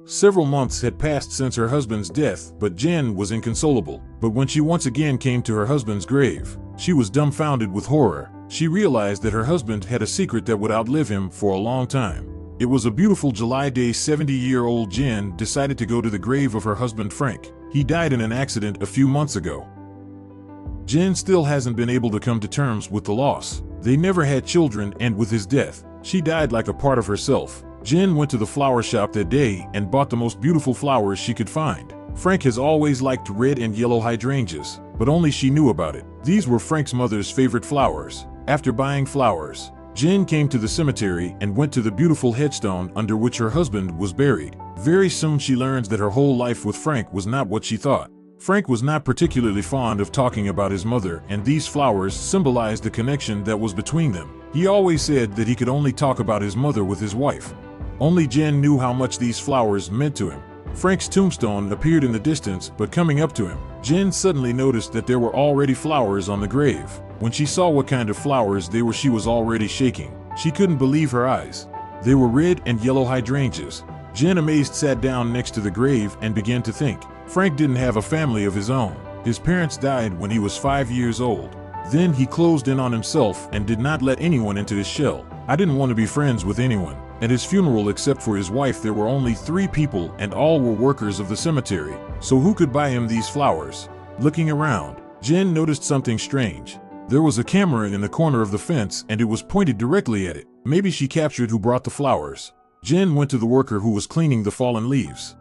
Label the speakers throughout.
Speaker 1: Several months had passed since her husband's death, but Jen was inconsolable. But when she once again came to her husband's grave, she was dumbfounded with horror. She realized that her husband had a secret that would outlive him for a long time. It was a beautiful July day. 70-year-old Jen decided to go to the grave of her husband Frank. He died in an accident a few months ago. Jen still hasn't been able to come to terms with the loss. They never had children, and with his death, she died like a part of herself. Jen went to the flower shop that day and bought the most beautiful flowers she could find. Frank has always liked red and yellow hydrangeas, but only she knew about it. These were Frank's mother's favorite flowers. After buying flowers, Jen came to the cemetery and went to the beautiful headstone under which her husband was buried. Very soon she learns that her whole life with Frank was not what she thought. Frank was not particularly fond of talking about his mother, and these flowers symbolized the connection that was between them. He always said that he could only talk about his mother with his wife. Only Jen knew how much these flowers meant to him. Frank's tombstone appeared in the distance, but coming up to him, Jen suddenly noticed that there were already flowers on the grave. When she saw what kind of flowers they were, she was already shaking. She couldn't believe her eyes. They were red and yellow hydrangeas. Jen, amazed, sat down next to the grave and began to think. Frank didn't have a family of his own. His parents died when he was 5 years old. Then he closed in on himself and did not let anyone into his shell. I didn't want to be friends with anyone. At his funeral, except for his wife, there were only 3 people, and all were workers of the cemetery. So who could buy him these flowers? Looking around, Jen noticed something strange. There was a camera in the corner of the fence, and it was pointed directly at it. Maybe she captured who brought the flowers. Jen went to the worker who was cleaning the fallen leaves.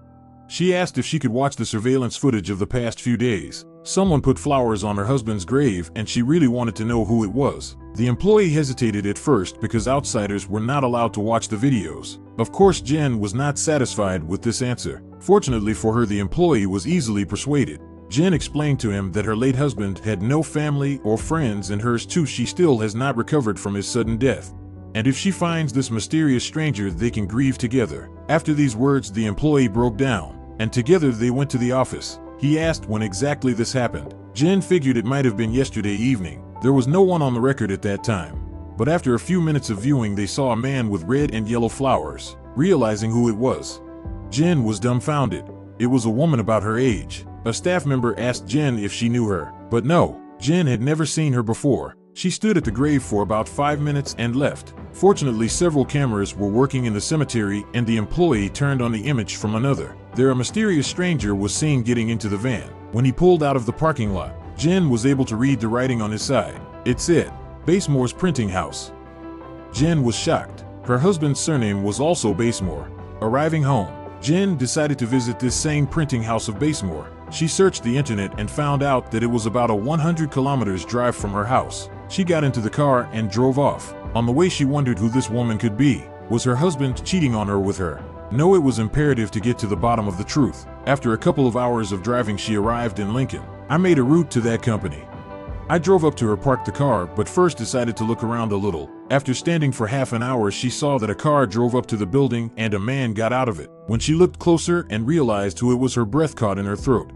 Speaker 1: She asked if she could watch the surveillance footage of the past few days. Someone put flowers on her husband's grave, and she really wanted to know who it was. The employee hesitated at first because outsiders were not allowed to watch the videos. Of course, Jen was not satisfied with this answer. Fortunately for her, the employee was easily persuaded. Jen explained to him that her late husband had no family or friends, and hers too. She still has not recovered from his sudden death. And if she finds this mysterious stranger, they can grieve together. After these words, the employee broke down, and together they went to the office. He asked when exactly this happened. Jen figured it might have been yesterday evening. There was no one on the record at that time. But after a few minutes of viewing, they saw a man with red and yellow flowers. Realizing who it was, Jen was dumbfounded. It was a woman about her age. A staff member asked Jen if she knew her, but no, Jen had never seen her before. She stood at the grave for about 5 minutes and left. Fortunately, several cameras were working in the cemetery, and the employee turned on the image from another. There, a mysterious stranger was seen getting into the van. When he pulled out of the parking lot, Jen was able to read the writing on his side. It said, "Basemore's Printing House." Jen was shocked. Her husband's surname was also Basemore. Arriving home, Jen decided to visit this same printing house of Basemore. She searched the internet and found out that it was about a 100 kilometers drive from her house. She got into the car and drove off. On the way, she wondered who this woman could be. Was her husband cheating on her with her? No, it was imperative to get to the bottom of the truth. After a couple of hours of driving, she arrived in Lincoln. I made a route to that company. I drove up to her, parked the car, but first decided to look around a little. After standing for half an hour, she saw that a car drove up to the building and a man got out of it. When she looked closer and realized who it was, her breath caught in her throat.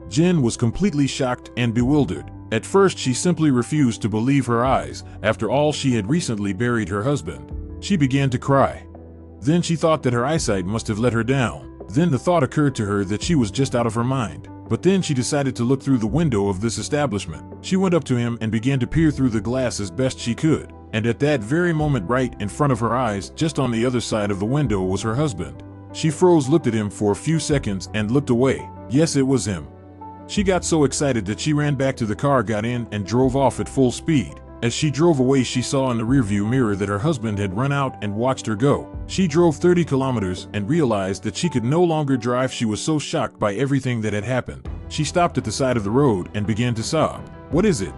Speaker 1: Jen was completely shocked and bewildered. At first, she simply refused to believe her eyes. After all, she had recently buried her husband. She began to cry. Then she thought that her eyesight must have let her down. Then the thought occurred to her that she was just out of her mind. But then she decided to look through the window of this establishment. She went up to him and began to peer through the glass as best she could. And at that very moment, right in front of her eyes, just on the other side of the window, was her husband. She froze, looked at him for a few seconds, and looked away. Yes, it was him. She got so excited that she ran back to the car, got in, and drove off at full speed. As she drove away, she saw in the rearview mirror that her husband had run out and watched her go. She drove 30 kilometers and realized that she could no longer drive. She was so shocked by everything that had happened. She stopped at the side of the road and began to sob. What is it?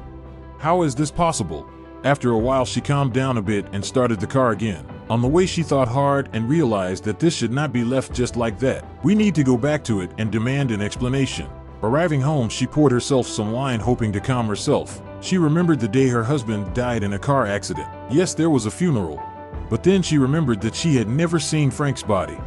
Speaker 1: How is this possible? After a while, she calmed down a bit and started the car again. On the way, she thought hard and realized that this should not be left just like that. We need to go back to it and demand an explanation. Arriving home, she poured herself some wine, hoping to calm herself. She remembered the day her husband died in a car accident. Yes, there was a funeral. But then she remembered that she had never seen Frank's body.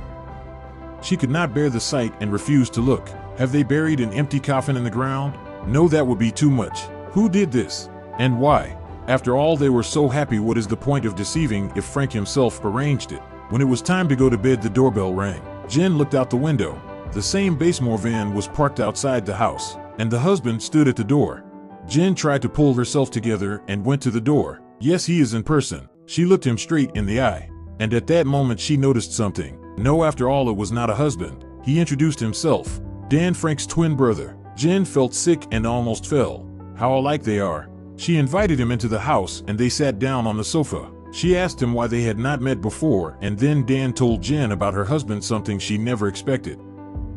Speaker 1: She could not bear the sight and refused to look. Have they buried an empty coffin in the ground? No, that would be too much. Who did this? And why? After all, they were so happy. What is the point of deceiving if Frank himself arranged it? When it was time to go to bed, the doorbell rang. Jen looked out the window. The same Basemore van was parked outside the house, and the husband stood at the door. Jen tried to pull herself together and went to the door. Yes, he is in person. She looked him straight in the eye. And at that moment she noticed something. No, after all, it was not a husband. He introduced himself. Dan, Frank's twin brother. Jen felt sick and almost fell. How alike they are. She invited him into the house and they sat down on the sofa. She asked him why they had not met before, and then Dan told Jen about her husband, something she never expected.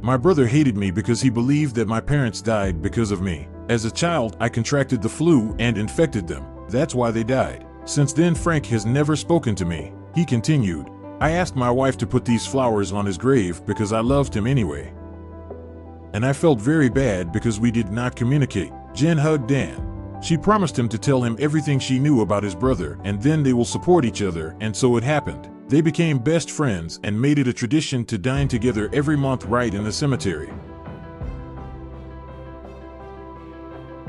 Speaker 1: My brother hated me because he believed that my parents died because of me. As a child, I contracted the flu and infected them. That's why they died. Since then, Frank has never spoken to me. He continued. I asked my wife to put these flowers on his grave because I loved him anyway. And I felt very bad because we did not communicate. Jen hugged Dan. She promised him to tell him everything she knew about his brother, and then they will support each other, and so it happened. They became best friends and made it a tradition to dine together every month right in the cemetery.